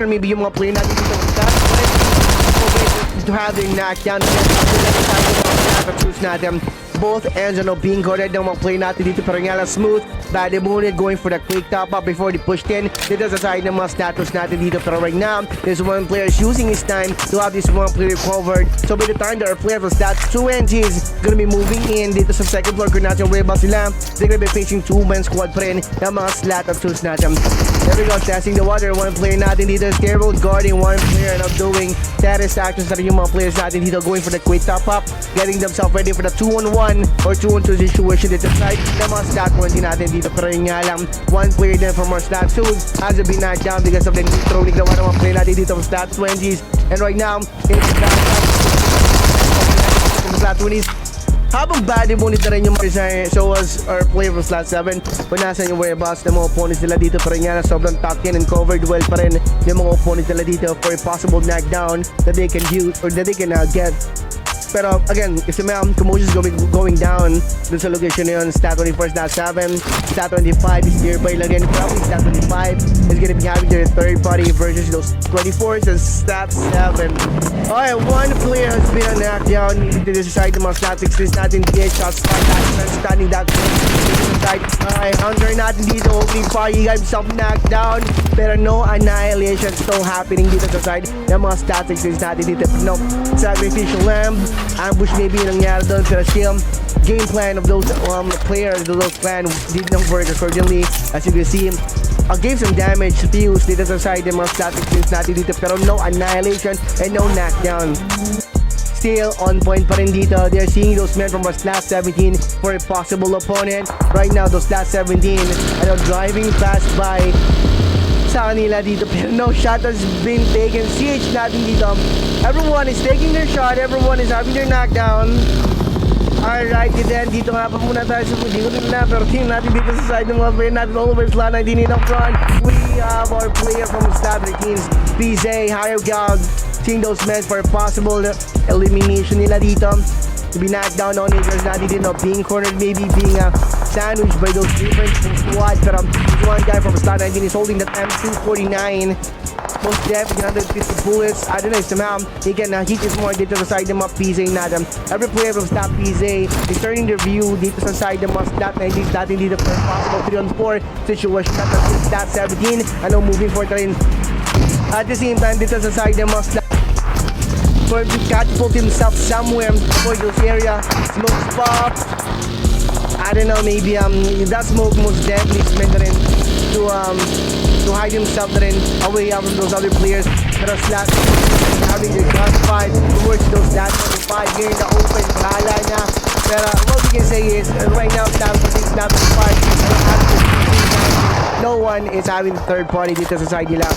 maybe yung mga player natin dito to have their knockdown choose natin both ends on being guarded ng mga player natin dito pero nga lang smooth 𝖣𝖤𝖠𝑚 going for the quick top up before they pushed in dito sa side ng mga status natin dito pero right now there's one player using his time to have this one player covered so by the time there are players with stats 2 NGs gonna be moving in dito sa second floor kung natin worry about sila they're gonna be facing 2-man squad pa rin ng mga slat at tools natin. There we go, testing the water. One player natin dito is careful guarding one player and doing status actions na rin yung mga players natin dito going for the quick top up, getting themselves ready for the 2-on-1 or 2-on-2 situation dito side ng mga stat 20 natin dito. Pero yun nga lang, one player din from our stat tools has been knocked down because of the throwing na one player natin dito from stat 20s. And right now, it's stat 20s. Habang 𝖣𝖤𝖠𝑚 na rin yung so was our player from slot 7 kung nasan yung whereabouts ng mga opponents nila dito pero nga na sobrang tucked in and covered well pa rin yung mga opponents nila dito for a possible knockdown that they can use or that they can get. Pero again, if the commotion is going down dun sa location na yun, stat 24 stat 7, stat 25 is nearby lang again. Probably stat 25 is gonna be having their third party versus those 24s and stat 7. Okay, one player has been knocked down to the side ng mga stat 6 natin. DH shots 5 standing that side. Okay, Hunter natin dito opening fire. He got himself knocked down pero no annihilation still happening dito sa side ng mga stat 6 natin dito. No, sacrificial lamb. Ambush maybe yung nangyari doon pero still game plan of those players, those plan did not work accordingly. As you can see, gave some damage fuse dito sa side ng mga static skills natin dito pero no annihilation and no knockdown. Still on point pa rin dito. They're seeing those men from our slot 17 for a possible opponent. Right now, those slot 17 are driving fast by sa kanila dito pero no shot has been taken. CH natin dito, everyone is taking their shot, everyone is having their knockdown. Alright, then dito nga pa muna tayo sa hindi ko na pero team natin dito sa side ng mga player natin all over slot 19 in up front. We have our player from slot 13 𝖣𝖤𝖠𝐷 seeing those men for a possible elimination nila dito to be knocked down on it. There's not even being cornered, maybe being sandwiched by those different squads. But this one guy from slot 19 is holding that M249. Most definitely 150 bullets. I don't know if somehow he can hit his more dito sa side ng mga 𝖣𝐴 natin. Every player from slot 𝖣𝐴 is turning their view dito sa side ng mga slot 19 natin dito for a possible 3-on-4 situation. Slot 17, ano moving forward rin. At the same time dito sa side ng mga slot for to catapult himself somewhere for this area. Smoke pop. I don't know, maybe that smoke most definitely is meant rin to hide himself rin away from those other players. Pero slot having their gunfight towards those slot 25 here in the open. Bahala na. Pero what we can say is right now slot 25 no one is having the third party dito sa side nila.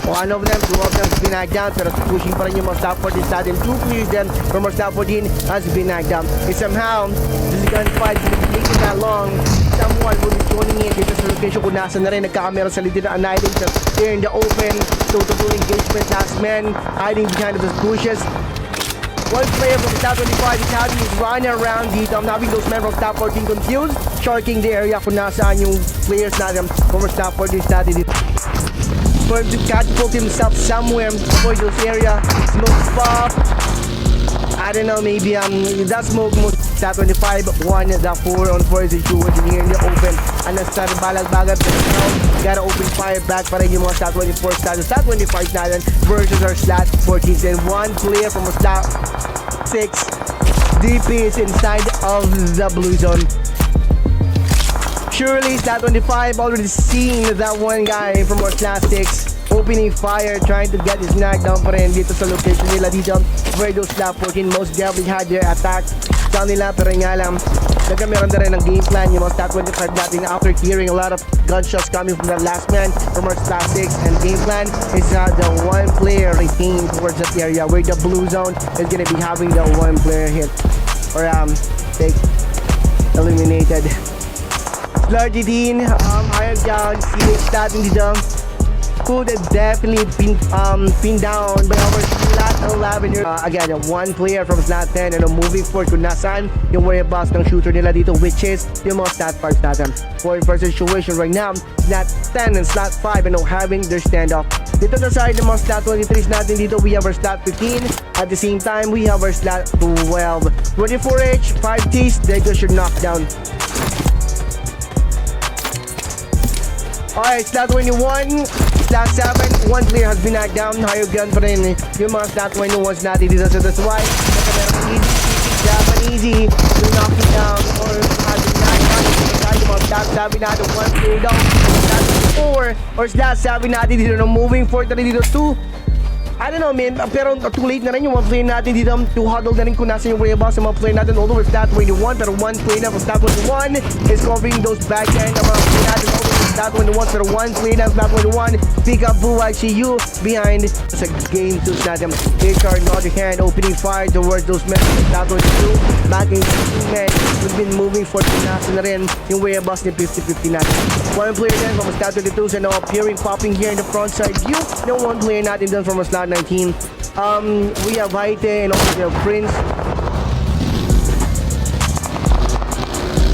One of them, two of them has been knocked down pero pushing pa rin yung mga stop 14 natin. Two players then from our stop 14 has been knocked down. And somehow, this gunfight is taking that long. Someone will be joining in dito sa location kung nasa na rin nagkakamera sa lid ng annihilation. They're in the open. Total engagement, last man hiding behind those bushes. One player from top 25 is having his run around dito. I'm having those men from top 14 confused, sharking the area kung nasaan yung players natin from our top 14 natin dito. For to catapult himself somewhere for this area. Smoke pop. I don't know, maybe that smoke most top 25 1 the 4-on-4 situation here in the open. And let's start balag-bagat gotta open fire back para yung mga slot 24 status. Slot 25 natin versus our slot 14 and one player from our slot 6 DP is inside of the blue zone. Surely slot 25 already seen that one guy from our slot 6 opening fire trying to get his knockdown pa rin dito sa location nila dito where those slot 14 most definitely had their attack sa nila pero nga lang meron na rin ng game plan yung mga slot 25 natin after hearing a lot of gunshots coming from the last man from our slot 6 and game plan is the one player retained towards that area where the blue zone is gonna be having the one player hit or take eliminated. Slot 18, higher down, CH natin dito. could definitely pinned down by our slot 11. Again, one player from slot 10 and moving forward kung nasaan yung whereabouts ng shooter nila dito, which is yung mga slot 5 natin. For first situation right now, slot 10 and slot 5 and having their standoff. Dito sa side ng mga slot 23s natin dito, we have our slot 15. At the same time, we have our slot 12. 24H, 5Ts, they just should knock down. Alright, slot 21, slot 7, one player has been knocked down. Higher gun pa rin yung mga slot 21s natin dito. So that's why, easy to knock it down or having knocked down. Yung mga slot 7 natin, one player down. Slot 4 or slot 7 natin dito. No, moving forward na rin dito 2. I don't know, man, pero too late na rin yung mga player natin dito to huddle na rin kung nasa yung whereabouts ng mga player natin, although with that 21, pero one player na from that 21 is covering those backhand ng mga player natin, although with that 21, pero one player na from that 21, pick up 𝑗𝐷𝐷𝐴 behind sa game 2 natin. 𝐻𝒂𝒏 opening fire towards those men from that 22, backing 2 men, we've been moving for nasa na rin yung whereabouts ni 50-50 natin. One player then from slot 22, so now appearing, popping here in the front side view, no one player natin dun from a slot 19. We have 𝖊𝒃 and also we have Prince.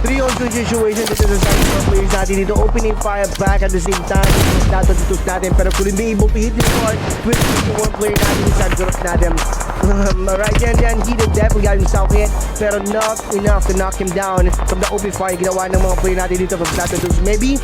3-on-2 situation dito sa side ng players natin dito, opening fire back at the same time. Slot 22 natin, pero couldn't be able to hit the part with the one player natin sa group natin. Right then, he definitely got himself hit, pero not enough to knock him down from the open fire ginawa ng mga player natin dito from slot 22. Maybe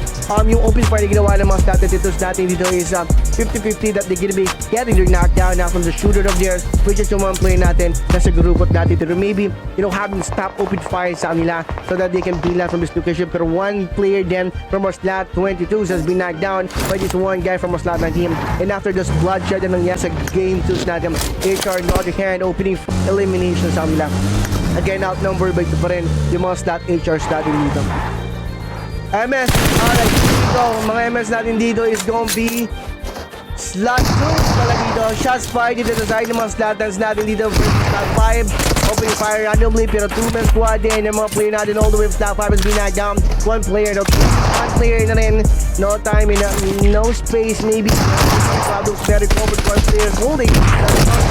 yung open fire ginawa ng mga slot 22 natin dito is 50-50 that they're gonna be getting their knockdown now from the shooter of theirs, which is yung mga player natin nasa grupot natin dito. Maybe, having stop open fire sa kanila so that they can be out from this location. Pero one player then from our slot 22 has been knocked down by this one guy from our slot 19. And after this bloodshed na nangyari sa game 2 natin, 𝐻𝒂𝒏 opening elimination sa kanila. Again, outnumbered by ito pa rin yung mga slot HRs natin dito. MS, alright, so mga MS natin dito is gonna be slot 2 pala dito. Shots fired dito sa side ng mga slot natin dito. Slot 5, opening fire randomly, pero 2-man squad din yung mga player natin all the way from slot 5 has been knocked down. One player na rin, no time, no space, maybe. Problems very covered, one player holding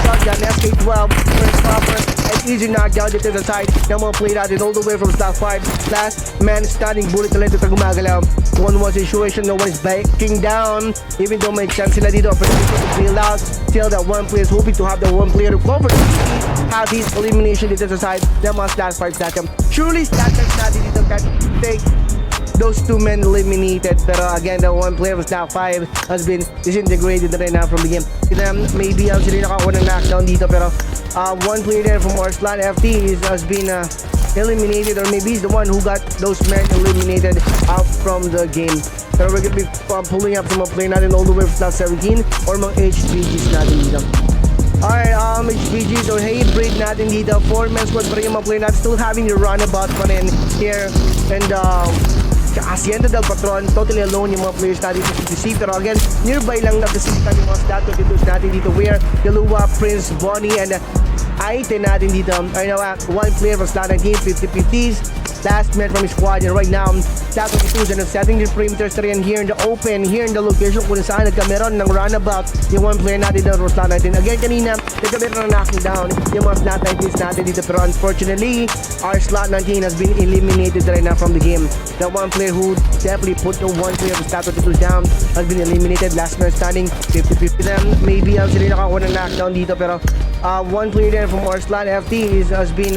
shotgun, SK12, first proper, and easy knockdown dito sa side ng mga player natin all the way from slot 5. Last man standing, bullet na lang ito gumagalaw. 1-1 situation, no one is backing down, even though may chance sila dito for to bail out. Still that one player is hoping to have the one player to cover the have his elimination dito sa side ng mga slot 5 natin. Surely slot 5 natin dito can take those 2 men eliminated, pero again the one player of slot 5 has been disintegrated na rin now from the game. Maybe sila nakakuha ng knockdown dito, pero one player there from our slot FT has been eliminated, or maybe he's the one who got those men eliminated out from the game. Pero we're gonna be pulling up some mga player natin all the way from slot 17 or mga HPGs natin dito. Alright, HPGs or hybrid natin dito, 4-man squad pa rin yung mga player natin, still having the runabout pa rin here, and 𝖤𝐸𝑑𝐸𝐿, totally alone yung mga players natin sa CTC. Pero again, nearby lang na kasi yung mga slot 22 natin dito, where Yaluwa, Prince, Bonnie, and 𝐊𝒃 natin dito ay nawa one player from slot 19, 50-50s. Last man from his squad, and right now slot 22 and setting the perimeters rin here in the open, here in the location kung saan nagkameron ng runabout yung one player natin dito from slot 19. Again, kanina nagkameron na knocking down yung mga slot 19s natin dito, pero unfortunately our slot 19 has been eliminated right now from the game. The one player who definitely put the one player from slot 22 down has been eliminated. Last man standing, 50-50 them. Maybe sila nakakuha ng knockdown dito, pero one player there from our slot FT has been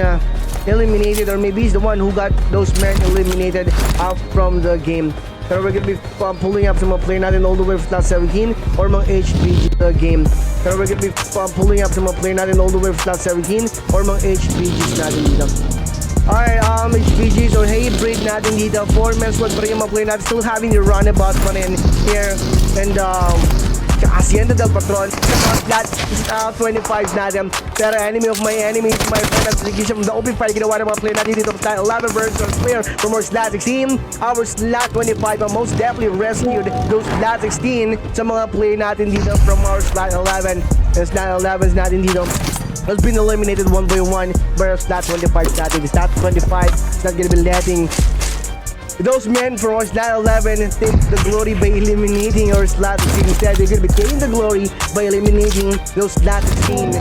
eliminated, or maybe he's the one who got those men eliminated out from the game. Pero we're gonna be pulling up some mga player natin all the way from slot 17 or mga HPG game. Pero we're gonna be pulling up some mga player natin all the way from slot 17 or mga HPGs natin dito. Alright, HPGs or hybrid natin dito, 4-man squad pa rin yung mga player natin, still having the runabout pa rin here, and 𝐤𝐸𝑑𝐸𝐿, slot 25 natin. Pero enemy of my enemy, my friend, at from the open fight ginawa ng mga player natin dito. Slot 11 versus player from our slot 16. Our slot 25 most definitely rescued those slot 16 sa mga player natin dito from our slot 11. And slot 11 natin dito has been eliminated one by one by our slot 25 natin. The slot 25 is not gonna be letting Those men from our slot 11 take the glory by eliminating our slot 16. Instead, they're gonna be taking the glory by eliminating those slot 16.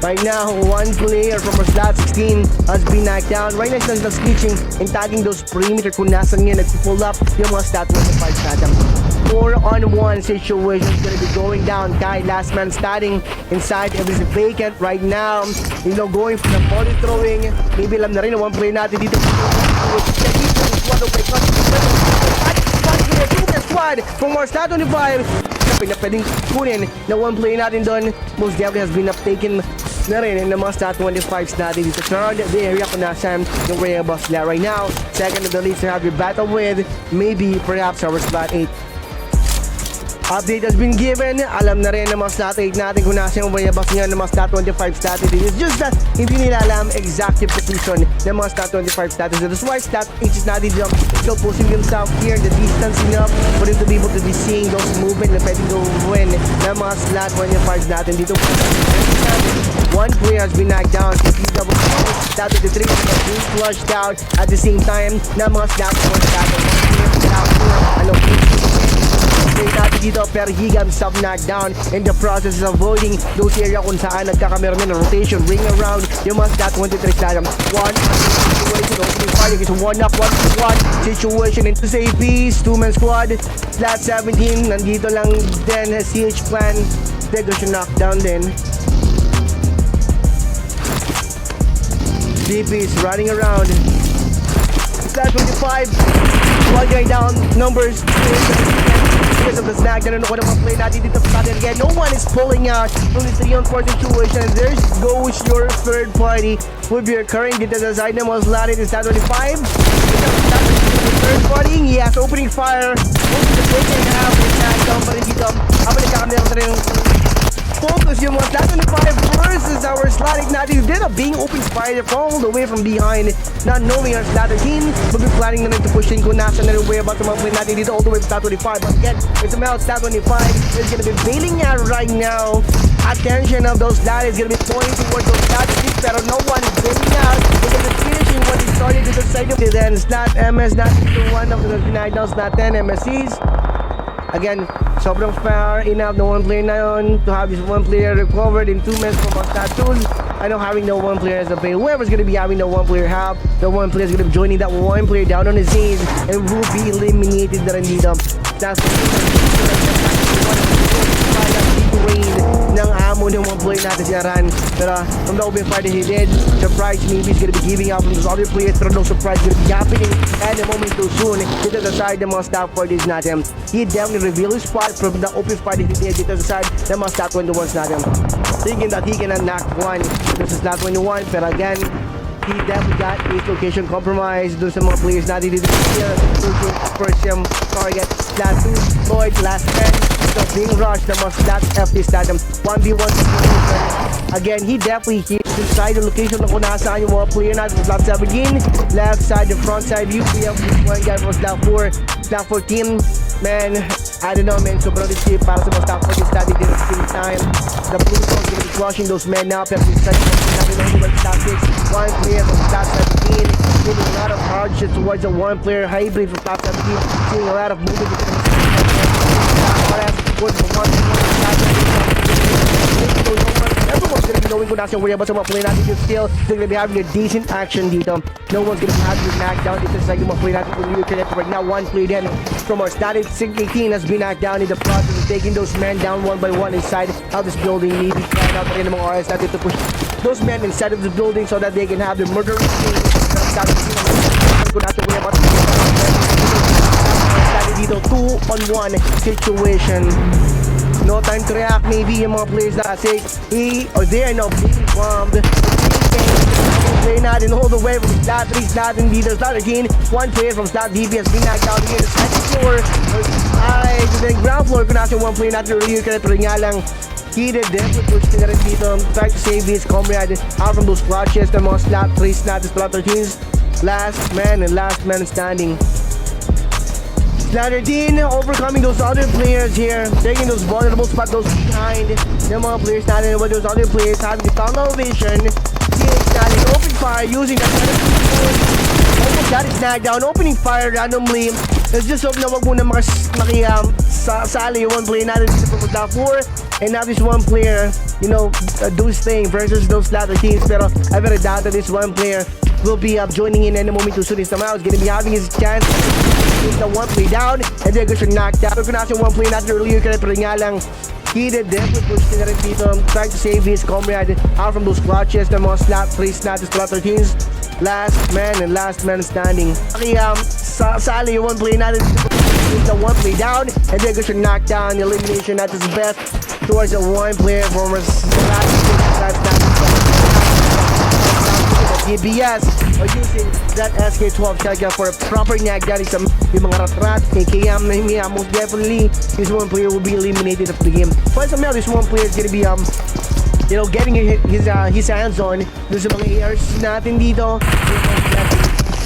Right now, one player from our slot 16 has been knocked down. Right now, he's snitching and tagging those perimeter kung nasan nga nagpupull up yung mga slot 25 natin. 4-on-1 situation is gonna be going down. Kai, last man standing inside. Everything vacant right now. You know, going for the body throwing. Maybe alam na rin ang one player natin dito. Squad from our slot 25. Na pwedeng kunin na one player natin doon. Most definitely has been uptaken na rin in the mga slot 25s natin dito. Surround the area kung nasan yung 𝖬𝖏𝒋 right now. Second of the least to have your battle with maybe perhaps our slot 8. Update has been given. Alam na rin ng mga slot 8 natin kung nasa yung 𝖬𝖏𝒋 nga ng mga slot 25 status. It's just that hindi nila alam exact position ng mga slot 25 status. That's why slot 8 is natin still posting himself here in the distance enough for him to be able to be seeing those movement na pwedeng gawin ng mga slot 25 natin dito. One player has been knocked down. Slot 23 has been flushed out at the same time ng mga slot 1 status. Natin dito pero Higam sub knockdown in the process of avoiding those area kung saan nagkakameron ng rotation ring around yung mga slot 23 slalom. One situation opening fighting is 1-up 1-1 situation into safe piece 2-man squad slot 17 nandito lang din CH plan Dego siya knockdown din. DP is running around slot 25 one guy down numbers because of the snag. Ganun ako naman play natin dito sa natin again. No one is pulling out from the 3-on-4 situation. There goes your third party. Will be occurring dito sa side ng mga slotted is that 25. Third party, he has opening fire. Moving the second half of the snag down pa rin dito. Habang nagkakamera na rin focus yung mga slot 25 versus our slotted natin. They're not being open fire all the way from behind. Not knowing our slot 13. We'll be planning na rin to push in kung nasa na rin way about to mga play natin dito all the way from slot 25. But again, it's a male slot 25 is gonna be bailing out right now. Attention of those slot is gonna be pointing towards those slot 6 pero no one is bailing out. They're gonna be finishing what he started to the side of it. Then slot MS not to one of the knockdowns, slot 10 MSCs. Again, sobrang fair enough na one player na yun to have this one player recovered in 2 minutes from our tool. I know having no one player as a play. Whoever's gonna be having the one player have, the one player is gonna be joining that one player down on his knees and will be eliminated na rin dito. That's ng amo ng one player natin si Aran. Pero from the open fight that he did, surprise maybe he's gonna be giving out from those other players pero no surprise gonna be happening at the moment too soon. Dito sa side ng mga staff parties natin. He definitely revealed his spot from the open fight that he did dito sa side ng mga staff 21s natin. Thinking that he can knock one. This is not 21 pero again, he definitely got his location compromised. Doon sa mga players natin dito here. First yung target. Last 2, Lloyd, last 10. So being rushed, the most that FD stadium 1v1 again, he definitely hits inside the location na kung nasaan yung mga player natin sa slot 17, left side, the front side view. We have one guy from slot 4, slot 14. Man, I don't know man, sobrang risky para sa mga slot 14 static din at the same time. The blue zone is going to be crushing those men up every side natin slot 6, one player from slot 17, giving a lot of hardship towards the one player hybrid from slot 17, seeing a lot of movement between everyone's gonna be knowing kung nasa yung area ba sa mga play natin dito still. They're gonna be having a decent action dito. No one's gonna be having a knockdown dito sa yung mga play natin kung you connect right now. One play then from our static 18 has been knocked down in the process of taking those men down one by one inside of this building. Maybe trying out rin ng mga RS natin to push those men inside of the building so that they can have the murder kung nasa yung area ba dito 2-on-1 situation. No time to react. Maybe yung mga players na kasi they are now being bombed. Play natin all the way from slot 3, slot natin slot 13. One player from slot DP has been knocked out here in the second floor. Ay, to the ground floor kung nasa one player natin earlier pero nga lang he did definitely push na rin dito. Try to save his comrade out from those clutches ng mga slot 3, slot 13. Last man standing. Slot 13 overcoming those other players here, taking those vulnerable spots, those behind yung mga players natin with those other players having the tunnel vision. CH natin open fire using that That is knocked down. Opening fire randomly. Let's just hope na wag muna sali yung one player natin dito from top 4. And now this one player, you know, do his thing versus those latter teams. Pero I very doubt that this one player will be joining in any moment too soon. Somehow he's gonna be having his chance. He's the one play down. And then goes your knockdown. Pero kung nasa yung one play natin earlier, pero nga lang, 𝐷𝗫𝗫 push na rin dito, trying to save his comrade out from those clutches ng mga slap 3 snaps, slap 13s. Last man standing. Kaya sali yung one play natin, the one play down, and then goes your knockdown, elimination at his best towards the one player from his DBS or using that SK12 shotgun for a proper knockdown. Yung mga rat kaya most definitely this one player will be eliminated of the game. But somehow this one player is gonna be you know, getting his hands on dun sa mga ARs natin dito.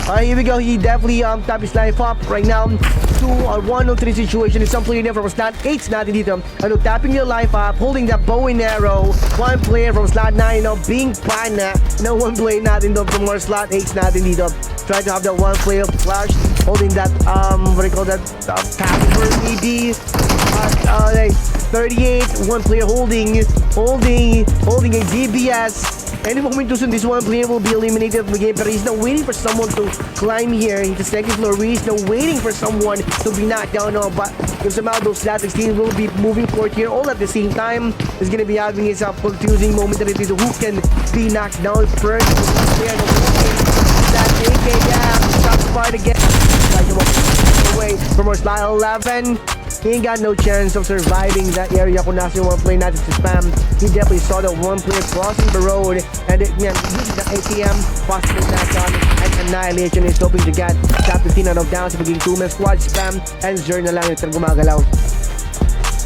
Here we go. He definitely tapped his life up right now. 1-on-3 situation. It's some player there from slot 8 natin dito. Ano, tapping your life up, holding that bow and arrow. One player from slot 9, you know, being pana. No one player natin doon from more slot 8 natin dito. Try to have that one player flash, holding that what do you call that? Caliber maybe. 38. One player holding a DBS. Any moment too soon, this one player will be eliminated from the game, but he's not waiting for someone to climb here into the second floor. He's not waiting for someone to be knocked down. No, but if somehow those last 16 will be moving forward here all at the same time, he's gonna be having his confusing moment that it is who can be knocked down first. That AK, yeah, top fight again. Away from our slot 11. He ain't got no chance of surviving that area kung nasa yung one player natin si Spam. He definitely saw the one player crossing the road, and using the ATM, possible knockdown and annihilation is hoping to get top 15 out of down sa maging 2-man squad. Spam and Zer na lang yung gumagalaw.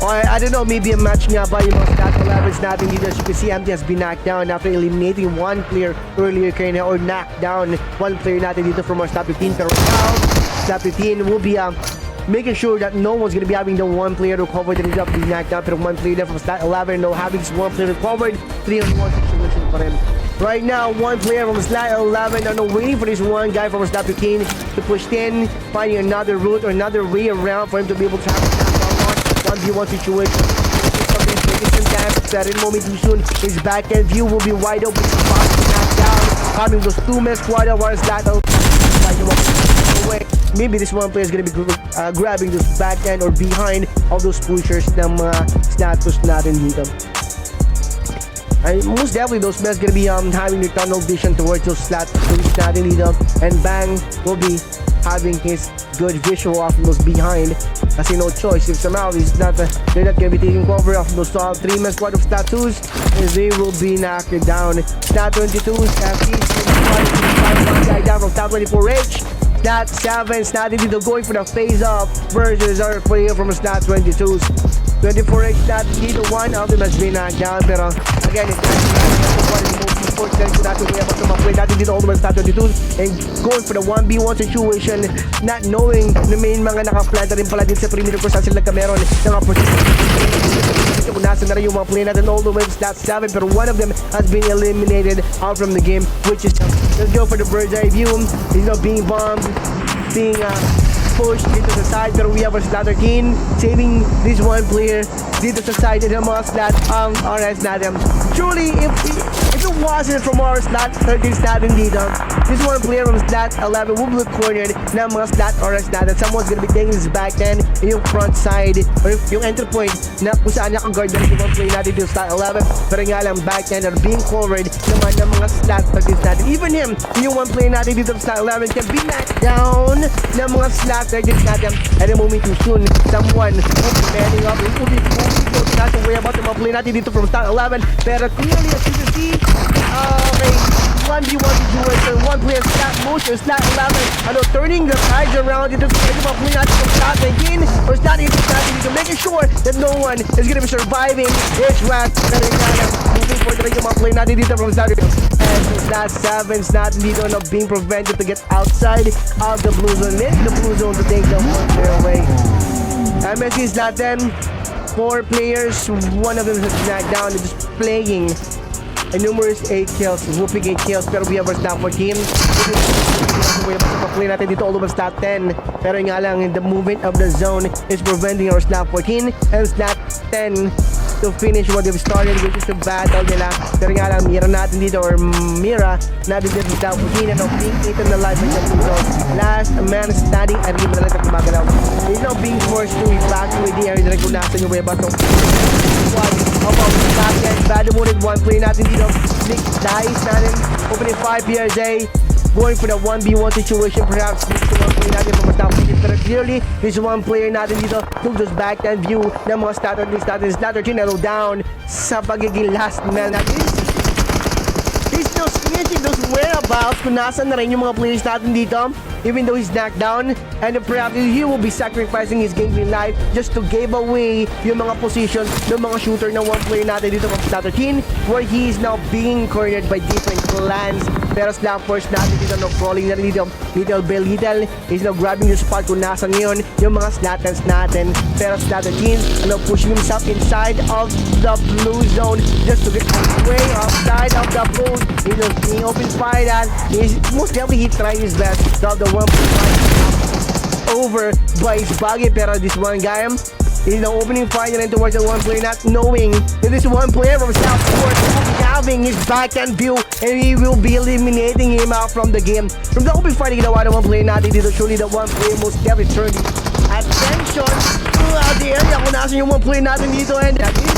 Or I don't know, maybe a match nga ba yung mga stat 11s natin dito. As you can see, MT has been knocked down after eliminating one player earlier kaya or knocked down one player natin dito from our top 15. Pero now, top 15 will be making sure that no one's gonna be having the one player recovered that is up being knocked down. Pero one player there from stat 11, no having this one player recovered. 3-on-1 situation pa rin. Right now, one player from slot 11, waiting for this one guy from slot 15 to push in, finding another route or another way around for him to be able to have a 1v1 situation. That in moment too soon, his back-end view will be wide open. Knocked down, having those 2-man squad over slot 11. Maybe this one player is gonna be grabbing this back-end or behind of those pushers ng mga status natin dito. And most definitely those men gonna be having their tunnel vision towards those slot pushers natin dito, and Bang will be having his good visual off those behind. Kasi no choice, if somehow they're not gonna be taking cover of those 3-man squad of statues, and they will be knocked down. Stat 22's guy down from top 24H. Stat 7's natin dito going for the face-off versus our player from Stat 22's. 24H stat dito, one of them has been knocked down, pero again, it's natin dito all the way sa 22 and going for the 1v1 situation, not knowing na may mga naka-plant rin pala din sa perimeter kung saan sila kameron ng opportunity kung nasa na rin yung mga play natin all the way sa 7, pero one of them has been eliminated out from the game, which is let's go for the bird's eye view. He's not being bombed, being pushed into the side, pero we have a slot 13 saving this one player dito sa side ng mga slot RS natin. Truly, if it wasn't from our slot 13 natin dito, this one player from slot 11 will be cornered ng mga slot RS natin. Someone's gonna be taking his back end, yung front side, or yung entry point na kung saan naka-guard na yung play natin dito sa slot 11, pero nga lang back end are being covered naman ng mga slot 13 natin. Even him, yung one play natin dito sa slot 11 can be knocked down ng mga slot 13 natin. At the moment too soon, someone will be manning up, it will be nasa way about the mga play natin dito from slot 11, pero clearly as you can see, okay, 1v1 situation, one player slot motion, slot 11, turning the tides around dito sa mga play natin from slot 19 or slot 18 natin dito, making sure that no one is gonna be surviving this round. Pero moving forward rin yung mga play natin dito from slot 19 and slot 7's natin dito being prevented to get outside of the blue zone. Let the blue zone to take the one player away. MSC's natin 4 players, one of them is knocked down. They're just playing and numerous 8 kills, whooping 8 kills, pero we have our stat 14. Play natin dito all over stat 10, pero nga lang the movement of the zone is preventing our stat 14 and stat 10 to finish what they've started, which is the battle nila. Pero nga lang, Mira natin dito, or Mira natin dito sa 14 and being eaten alive by the last man standing at rin na lang gumagalaw. He's now being forced to evacuate the area na kung nasan yung weba. So, one of our backend, bad mooded one play natin dito. Nick dice natin, opening 5 PRJ. Going for the 1v1 situation, perhaps this is one player natin from stat 14, pero clearly this one player natin dito took those backhand view ng mga stat 13 narrow down sa pagiging last man natin. He's still snitching those whereabouts kung nasan na rin yung mga players natin dito, even though he's knocked down, and perhaps he will be sacrificing his gaming life just to give away yung mga positions ng mga shooter ng one player natin dito from stat 13, where he is now being cornered by different clans. Pero slap force natin dito, no, crawling na rin dito. Little by little, is now grabbing the spot kung nasa ngayon yung mga slatans natin. Pero Slatans, pushing himself inside of the blue zone just to get away outside of the blue. He's being open fight at. Most definitely he tried his best to have the 1.5 over by his bagay. Pero this one guy, he's now opening fire and towards the one player, not knowing that this one player from Southport having his backhand view, and he will be eliminating him out from the game. From the open fight, ginawa ng one player natin dito. Surely the one player most definitely turned attention to the area kung nasan yung one player natin dito, and that is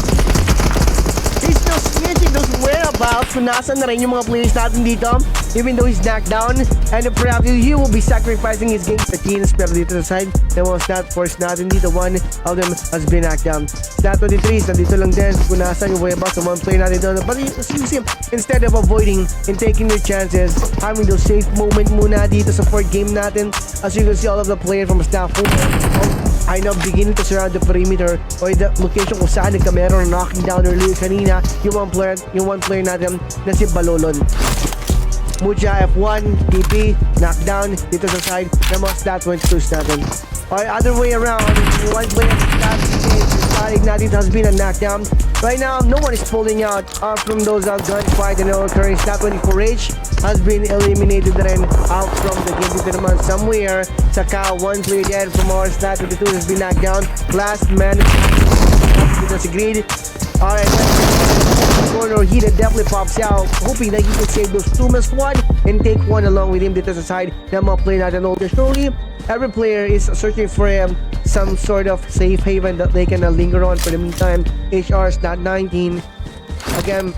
he's still snitching those whereabouts kung nasan na rin yung mga players natin dito, even though he's knocked down, and perhaps he will be sacrificing his game sa teams. Pero dito sa side, the mga stat force natin dito, one of them has been knocked down. Stat 23 nandito lang din kung nasan yung whereabouts sa one player natin dito. But you see, instead of avoiding and taking their chances, having those safe moment muna dito sa 4th game natin, as you can see, all of the players from staff are now beginning to surround the perimeter or the location kung saan nagkamero knocking down earlier kanina yung one player natin na si Balolon. Mucha F1, TP, knockdown dito sa side ng mga stat 22s natin. Or other way around, one player stat natin has been a knockdown. Right now, no one is pulling out from those gunfight and occurring. Stat 24H has been eliminated rin out from the game. Dito naman somewhere, saka one player dead from our stat 22 has been knocked down. Last man dito si Grid. Alright, corner, he definitely pops out, hoping that he can save those 2-man squad and take one along with him dito sa side ng mga player natin. Surely, every player is searching for some sort of safe haven that they can linger on for the meantime. HR is not 19. Again,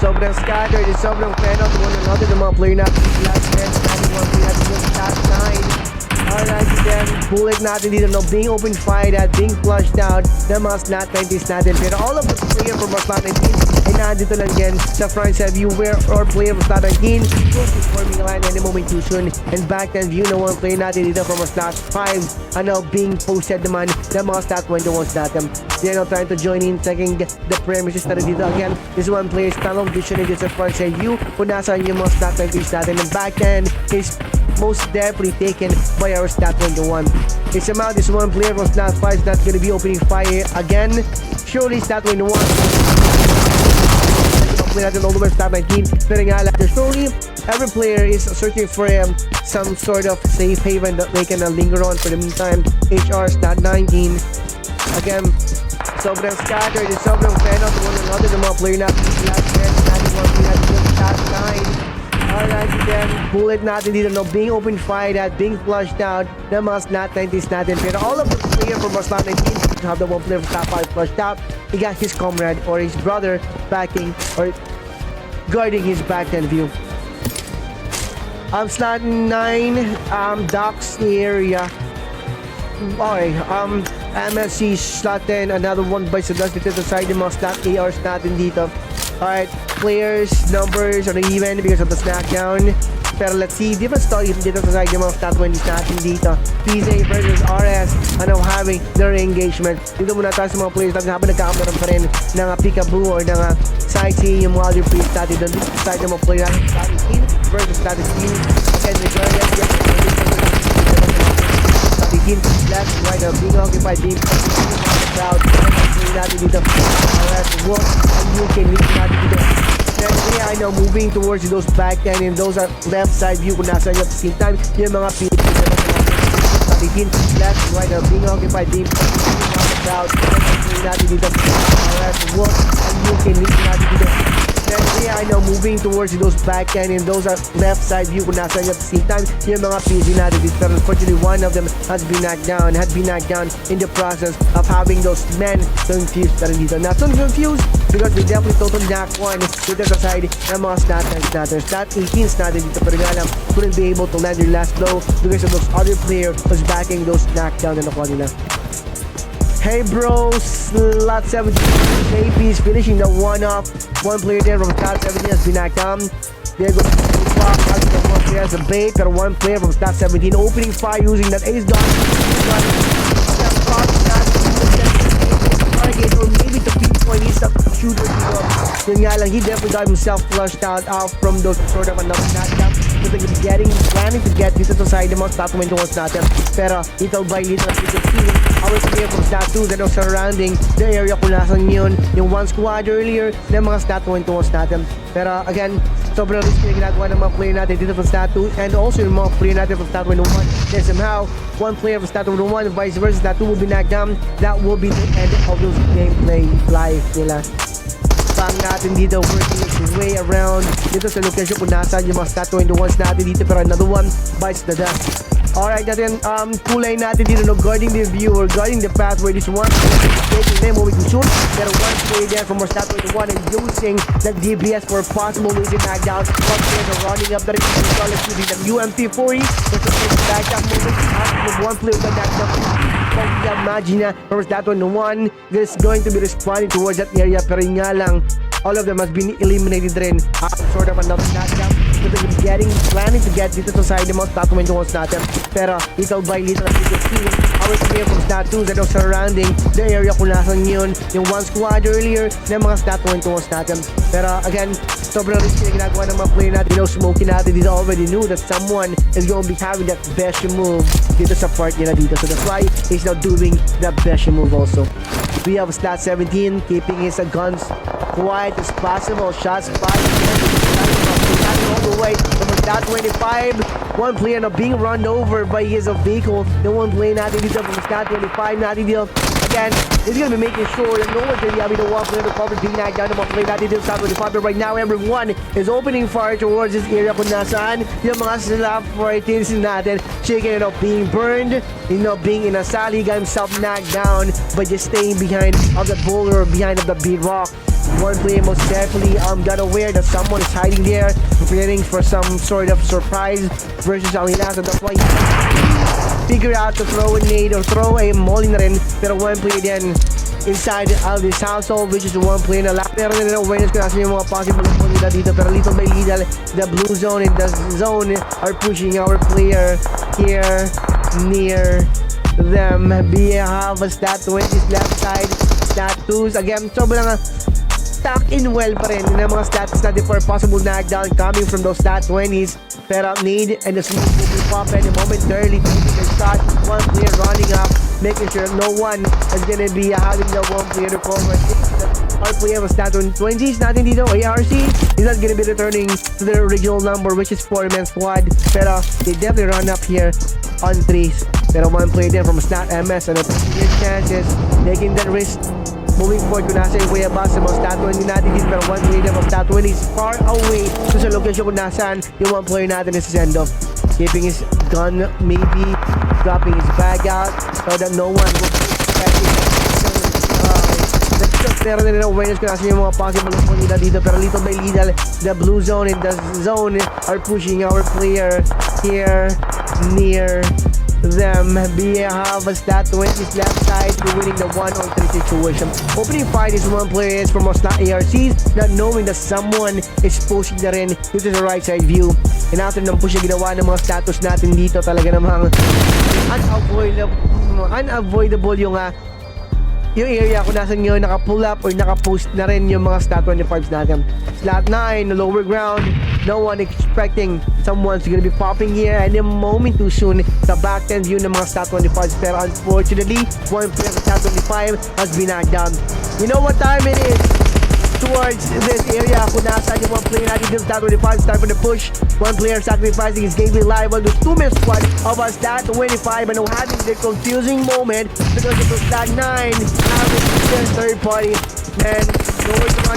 sobrang scattered, sobrang penalty to one another ng mga player natin. Last man, one player natin yung stat 9. Alright, then, bullet natin dito, no, being open fight at being flushed out ng mga slat 90s natin. Pero all of the player from mga slat 19 ay nandito lang din sa front side view where or player from slat 19 will be forming a line any moment too soon. And back then, view na one player natin dito from mga slat 5 being posted naman ng mga stat 21s natin. They're now trying to join in, taking the premises na rin dito. Again, this one player is tunnel vision dito sa front side view kung nasaan yung mga slat 90s natin. And back then, is most definitely taken by our stat 21. It's somehow this one player from stat 5 is not going to be opening fire again. Surely stat 21 natin all the way stat 19. Pero nga lang, surely every player is searching for some sort of safe haven that they can linger on for the meantime. HR stat 19. Again, sobrang scattered, sobrang penalty to one another ng mga player natin. Last man natin one player natin yung stat 9. Alright, then, bullet natin dito, no, being open fight at being flushed out ng mga slat 90s natin. Pero all of the player from mga slat 19 have the one player from top 5 flushed out. He got his comrade or his brother backing or guarding his backhand view. Slat 9, docks area. Okay, MSC slot 10, another one by Sadas dito sa side ng mga slat ARs natin dito. Alright, players, numbers are even because of the snackdown. Pero let's see, different story dito sa side ng mga stat 20s natin dito. PZ versus RS, having their engagement. Dito muna tayo sa mga players natin habang nagkakameron pa rin ng peekaboo or ng sightseeing yung mga other players natin. Dito sa side ng mga players natin, stat 18 versus stat 18. Again, regardless, left, right, being occupied, being crowd, natin dito, RS, walk, and you can leave natin dito. Then we are now moving towards those back end and those are left side view kung nasa nyo at the same time yung mga Philippines left and right are being occupied, being about natin dito work and you can leave natin dito. Then we are now moving towards those back end and those are left side view kung nasa nyo at the same time yung mga PC natin dito. Pero unfortunately one of them had been knocked down in the process of having those men confused na rin dito. Not so confused because we definitely total knock one dito sa side ng mga stat 10s natin. Stat 18s natin dito pero nga lang couldn't be able to land their last blow because of those other player was backing those knockdown na nakuha nila. Hey bro, slot 17 KP's finishing the one off. One player there from slot 17 has been knocked down. They're going to swap out the one player as a bait, but one player from slot 17 opening fire using that ace gun. Target or maybe the pinpoint is the shooter dito. Yun nga lang, he definitely got himself flushed out from those sort of another knockdown. So they're planning to get dito sa side ng mga stat 21s natin. Pero little by little, as you can see, our player from stat 2 that are surrounding the area kung nasan yun. Yung one squad earlier ng mga stat 21s natin. Pero again, sobrang risky na ginagawa ng mga player natin dito from stat 2 and also yung mga player natin from stat 21. Then somehow, one player from stat 21 and vice versa, stat 2 will be knocked down. That will be the end of those gameplay life nila. Pang natin dito working its way around dito sa location kung nasaan yung mga stat 21s natin dito pero another one bites the dust. Alright natin, kulay natin dito no, guarding the view or guarding the path where this one taking them moving to shoot. Pero one play there from our stat 21 and using the DBS for possible losing knockdown. One player running up the ring using the UMP40. There's a back up movement with one player with the knockdown. Imagine na from stat 21 is going to be responding towards that area pero nga lang all of them has been eliminated rin. Sort of another knockdown. So they're planning to get dito sa side ng mga stat 21s natin. Pero little by little, as you can see, our player from stat 2 that are surrounding the area kung nasan yun. Yung one squad earlier ng mga stat 21s natin. Pero again, sobrang risky na ginagawa ng mga player natin. You know, smoking natin dito already knew that someone is going to be having that 𝐵𝐴𝑢 move dito sa part nila dito. So that's why he's now doing that 𝐵𝐴𝑢 move also. We have stat 17 keeping his guns quiet as possible. Shots fired all the way from stat 25. One player now being run over by his vehicle. The one player natin dito from stat 25 natin dito. Again, he's gonna be making sure that no one's gonna be having the one player to cover being knocked down. The one player natin dito sa stat 25. But right now, everyone is opening fire towards this area kung nasaan yung mga slap fighters natin. Chicken, being burned, being in a sally, got himself knocked down by just staying behind of the boulder, behind of the big rock. One player most definitely got aware that someone is hiding there, preparing for some sort of surprise versus Alinas, and that's why he figure out to throw a nade or throw a molly na rin. Pero one player then inside of this household, which is one player na lahat. Pero na awareness ko nasa yung mga possible po nila dito. Pero little by little, the blue zone and the zone are pushing our player here near them. Have a stat 20s left side, stat 2s. Again, sobrang stuck in well pa rin ng mga stats natin for possible knockdown coming from those stat 20s. Pero need and the smoke will be popping momentarily taking a shot. One player running up, making sure no one is gonna be having the one player to cover. Our player was stat 20s natin dito, ARC is not gonna be returning to their original number which is 4-man squad. Pero they definitely run up here on 3s. Pero one player din from stat MS and a chances taking that risk. Moving forward, kung nasa yung 𝑘uya bus, yung mga stat 20 natin dito, pero one player from stat 20 is far away so sa location kung nasaan yung one player natin is send off. Keeping his gun, maybe dropping his bag out so that no one will expect it. Pero na awareness kung nasa yung mga possible po nila dito, pero little by little, the blue zone and the zone are pushing our player here near them. Have a stat 20s left side to winning the 1-on-3 situation. Opening fight is one player is from our slot ARCs, not knowing that someone is pushing na rin dito sa right side view. And after ng push na ginawa ng mga status natin dito, talaga namang unavoidable yung area kung nasan nyo naka-pull up or naka-post na rin yung mga stat 25s natin. Slot 9, lower ground, no one expecting someone's gonna be popping here any moment too soon sa back end view ng mga stat 25s. Pero unfortunately, one player of stat 25 has been knocked down. You know what time it is? Towards towards this area kung nasaan yung one player natin dito sa 25. Time for the push. One player sacrificing his game live on the 2-man squad of us that 25 and having the confusing moment because it was that 9 having their third party. Man,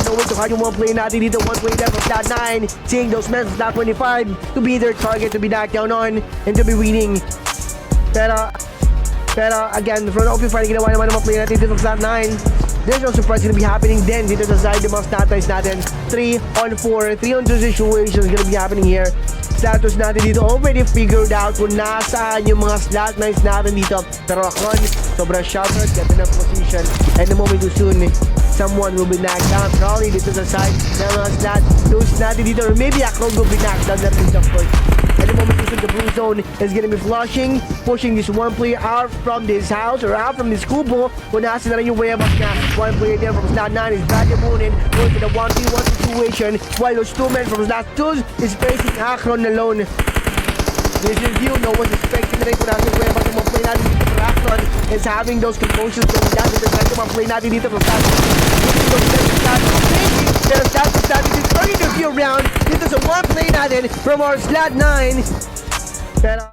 nowhere to hide yung one player natin dito. One player left of that 9 seeing those men of that 25 to be their target, to be knocked down on and to be winning. Pero again, from the open fight, ginawa naman ng mga player natin dito sa flat 9. There's no surprise gonna be happening then dito sa side ng mga status natin. 3-on-4, 3-on-2 situations gonna be happening here. Status natin dito already figured out kung nasaan yung mga slot 9s natin dito. Pero Akron, sobrang sheltered, ganda ng position. And the moment too soon, someone will be knocked down. Probably dito sa side ng mga slot 2s natin dito. Or maybe Akron will be knocked down natin sa first. And the moment the blue zone is gonna be flushing, pushing this one player out from this house or out from this kubo. Kung nasa na rin yung 𝖬𝐴𝐢𝐴𝐢𝐴 na one player there from slot 9 is 𝖬𝖫𝐴𝐢𝐴 going for the 1v1 situation while those two men from slot 2 is facing Akron alone. This is you, no one's expecting rin kung nasa yung 𝖬𝐴𝐢𝐴𝐢 natin mga play natin dito for Akron is having those commotions going down dito sa mga play natin dito from slot 2. Pero that's the time is starting to feel around dito sa one play natin from our slot 9. Pero